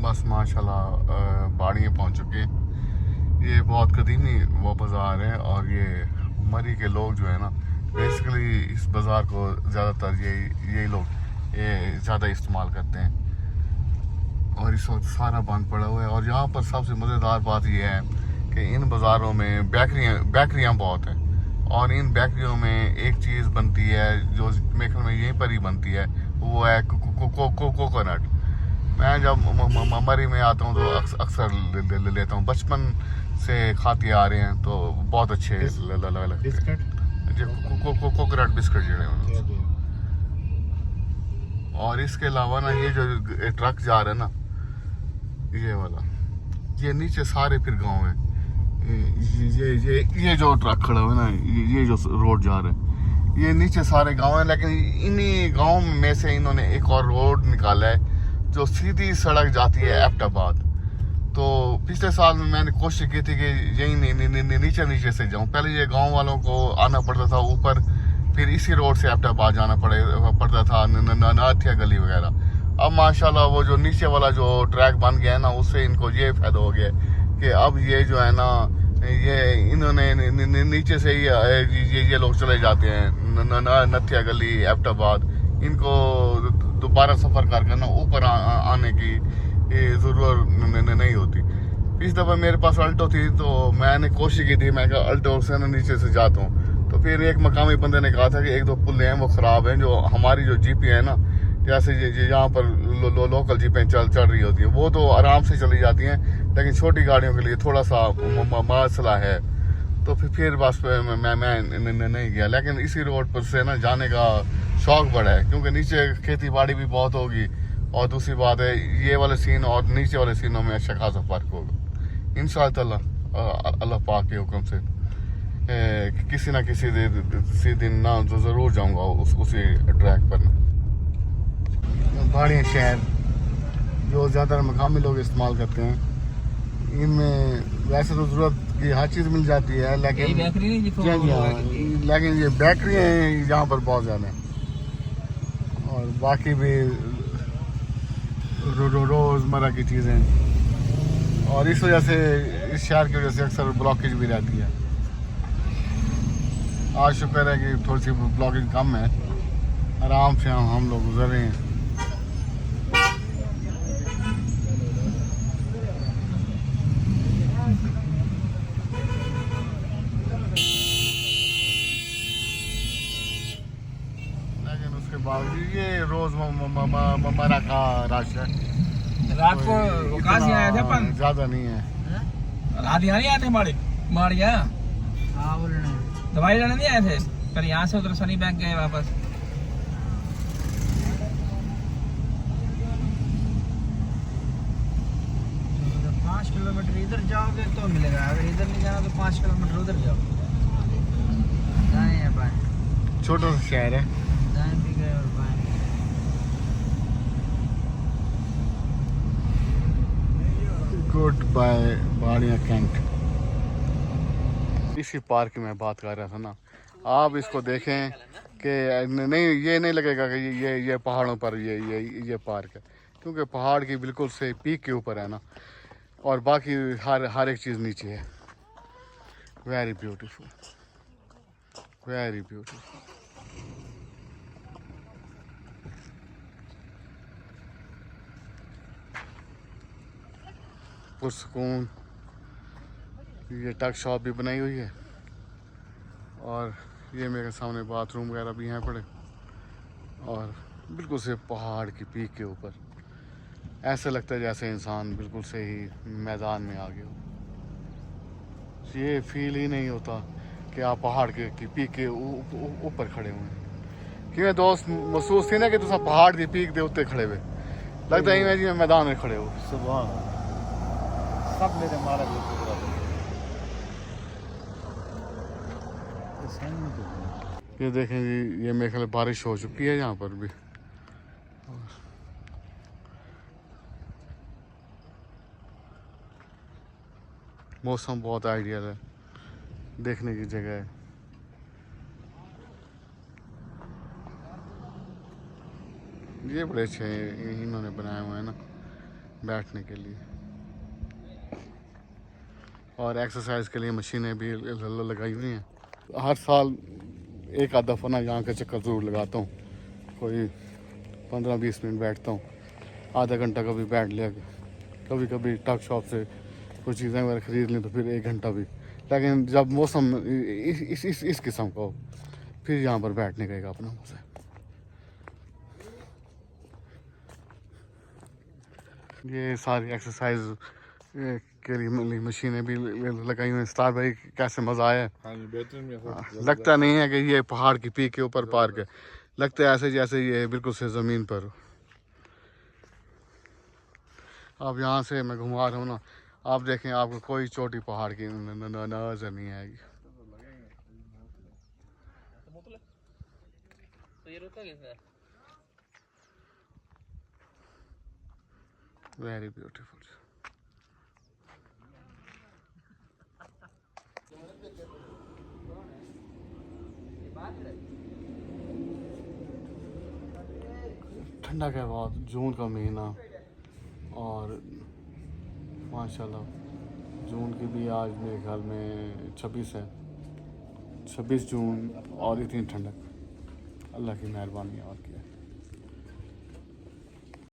बस माशाल्लाह बाड़ियाँ पहुँच चुके हैं। ये बहुत कदीमी वो बाज़ार है और ये मरी के लोग जो है ना बेसिकली इस बाज़ार को ज़्यादातर यही लोग ये ज़्यादा इस्तेमाल करते हैं। और इस वक्त सारा बंद पड़ा हुआ है। और यहाँ पर सबसे मज़ेदार बात यह है कि इन बाज़ारों में बेकरियाँ बहुत हैं और इन बेकरियों में एक चीज़ बनती है जो मेरे ख्याल में यहीं पर ही बनती है, वो है कोकोनट। मैं जब मरी में आता हूँ तो अक्सर ले लेता हूँ, बचपन से खाते आ रहे हैं तो बहुत अच्छे लगते हैं कोकोनट बिस्किट जो। और इसके अलावा ना ये जो ट्रक जा रहा है ना ये वाला, ये नीचे सारे फिर गांव है। ये जो ट्रक खड़ा हुआ है ना, ये जो रोड जा रहा है ये नीचे सारे गांव है, लेकिन इन्हीं गांव में से इन्होंने एक और रोड निकाला है जो सीधी सड़क जाती है एबटाबाद। तो पिछले साल में मैंने कोशिश की थी कि यही नीचे से जाऊं। पहले ये गांव वालों को आना पड़ता था ऊपर, फिर इसी रोड से एबटाबाद जाना पड़ता था, नाथिया गली वगैरह। अब माशाल्लाह वो जो नीचे वाला जो ट्रैक बन गया है ना, उससे इनको ये फायदा हो गया कि अब ये जो है ना ये इन्होंने नीचे से ही ये लोग चले जाते हैं नथिया गली एबटाबाद। इनको दोबारा सफ़र करके ना ऊपर आने की ज़रूरत नहीं होती। इस दफ़ा मेरे पास अल्टो थी तो मैंने कोशिश की थी, मैं कहा अल्टो से ना नीचे से जाता हूँ। तो फिर एक मकामी बंदे ने कहा था कि एक दो पुल हैं वो ख़राब हैं, जो हमारी जो जीपें हैं ना, जैसे यहाँ पर लोकल जीपें चल रही होती हैं वो तो आराम से चली जाती हैं, लेकिन छोटी गाड़ियों के लिए थोड़ा सा मसला है। तो फिर बस मैं नहीं गया। लेकिन इसी रोड पर से ना जाने का शौक बड़ा है क्योंकि नीचे खेती बाड़ी भी बहुत होगी और दूसरी बात है ये वाले सीन और नीचे वाले सीनों में अच्छा खासा फ़र्क होगा इंशाअल्लाह अल्लाह पाक के हुक्म से। किसी ना किसी दिन ना तो ज़रूर जाऊंगा उसी ट्रैक पर ना। पहाड़ियाँ शहर जो ज़्यादा मकामी लोग इस्तेमाल करते हैं, इनमें वैसे तो ज़रूरत की हर चीज़ मिल जाती है, लेकिन ये बेकरी हैं यहाँ पर बहुत ज़्यादा हैं और बाकी भी रोज़मर्रा की चीज़ें। और इस वजह से इस शहर की वजह से अक्सर ब्लॉकेज भी रहती है। आज शुक्र है कि थोड़ी सी ब्लॉकेज कम है, आराम से हम लोग गुजर रहे हैं। ये रोजमर्रा का रश है। रात को कहाँ से आए थे अपन? ज्यादा नहीं है। रात यहाँ नहीं आए थे माड़िया दवाई लेने नहीं आए थे, फिर यहाँ से उधर सनी बैंक गए वापस। 5 किलोमीटर इधर जाओगे तो मिलेगा, अगर इधर नहीं जाना तो 5 किलोमीटर उधर जाओ। दाएं या बाएं? छोटा सा शहर है, दाएं भी गए और बाएं। गुड बाय बाड़िया कैंट। इसी पार्क की मैं बात कर रहा था ना, आप इसको देखें कि नहीं ये नहीं लगेगा कि ये पहाड़ों पर ये पार्क है, क्योंकि पहाड़ की बिल्कुल से पीक के ऊपर है ना, और बाकी हर एक चीज़ नीचे है। Very beautiful, very beautiful. पुरसकून ये टक शॉप भी बनाई हुई है और ये मेरे सामने बाथरूम वगैरह भी हैं पड़े, और बिल्कुल से पहाड़ की पीक के ऊपर ऐसा लगता है जैसे इंसान बिल्कुल से ही मैदान में आ गया हो। ये फील ही नहीं होता कि आप पहाड़ की पीक के ऊपर खड़े हुए हैं। कि दोस्त महसूस थी ना कि तुम पहाड़ की पीक के उत्ते खड़े हुए, लगता है जी मैदान में खड़े हो। सुबह सब मेरे मारा ये देखें जी, ये मेरे ख्याल बारिश हो चुकी है यहाँ पर भी। मौसम बहुत आइडियल है, देखने की जगह है। ये बड़े अच्छे इन्होंने बनाए हुए हैं ना, बैठने के लिए, और एक्सरसाइज के लिए मशीनें भी लगाई हुई हैं। हर साल एक आध दफ़ा ना यहाँ का चक्कर ज़रूर लगाता हूँ, कोई 15-20 मिनट बैठता हूँ, आधा घंटा कभी बैठ लिया, कभी कभी टक शॉप से कुछ चीज़ें वगैरह ख़रीद लें तो फिर 1 घंटा भी। लेकिन जब मौसम इस किस्म का हो फिर यहाँ पर बैठने का एक अपना मज़ा है। ये सारी एक्सरसाइज के लिए मशीनें भी लगाई हुई हैं। स्टार भाई कैसे मज़ा आया है? हाँ जी, बेहतरीन। लगता नहीं है कि ये पहाड़ की पीक के ऊपर पार्क है, लगता है ऐसे जैसे ये बिल्कुल से ज़मीन पर हो। अब यहाँ से मैं घुमा रहा हूँ ना, आप देखें आपको कोई चोटी पहाड़ की नज़र नहीं आएगी। तो ये रुका कैसे? Very beautiful. ठंडा के बाद जून का महीना, और माशाल्लाह जून की भी आज मेरे ख्याल में 26 है, 26 जून, और इतनी ठंडक, अल्लाह की मेहरबानी और क्या है।